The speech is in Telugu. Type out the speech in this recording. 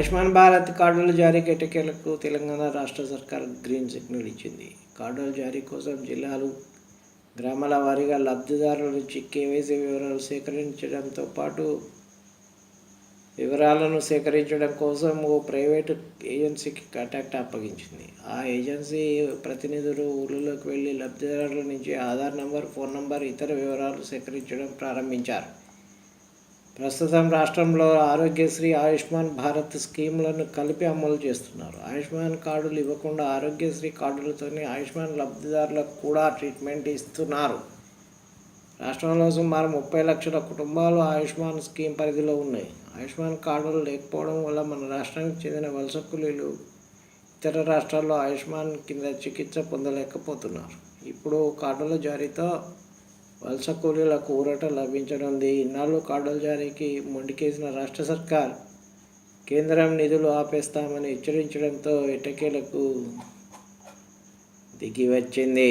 ఆయుష్మాన్ భారత్ కార్డుల జారీకి ఎట్టకేలకు తెలంగాణ రాష్ట్ర సర్కార్ గ్రీన్ సిగ్నల్ ఇచ్చింది. కార్డుల జారీ కోసం జిల్లాలు, గ్రామాల వారీగా లబ్ధిదారుల నుంచి కేవైసీ వివరాలను సేకరించడం కోసం ఓ ప్రైవేటు ఏజెన్సీకి కాంట్రాక్ట్ అప్పగించింది. ఆ ఏజెన్సీ ప్రతినిధులు ఊళ్ళలోకి వెళ్లి లబ్ధిదారుల నుంచి ఆధార్ నంబర్, ఫోన్ నంబర్, ఇతర వివరాలు సేకరించడం ప్రారంభించారు. ప్రస్తుతం రాష్ట్రంలో ఆరోగ్యశ్రీ, ఆయుష్మాన్ భారత్ స్కీములను కలిపి అమలు చేస్తున్నారు. ఆయుష్మాన్ కార్డులు ఇవ్వకుండా ఆరోగ్యశ్రీ కార్డులతోనే ఆయుష్మాన్ లబ్ధిదారులకు కూడా ట్రీట్మెంట్ ఇస్తున్నారు. రాష్ట్రంలో సుమారు 30 లక్షల కుటుంబాలు ఆయుష్మాన్ స్కీమ్ పరిధిలో ఉన్నాయి. ఆయుష్మాన్ కార్డులు లేకపోవడం వల్ల మన రాష్ట్రానికి చెందిన వలస కూలీలు ఇతర రాష్ట్రాల్లో ఆయుష్మాన్ కింద చికిత్స పొందలేకపోతున్నారు. ఇప్పుడు కార్డుల జారీతో వలస కూలీలకు ఊరట లభించనుంది. ఇన్నాళ్ళు కార్డుల జారీకి మొండికేసిన రాష్ట్ర సర్కార్ కేంద్రం నిధులు ఆపేస్తామని హెచ్చరించడంతో ఎట్టకేలకు దిగివచ్చింది.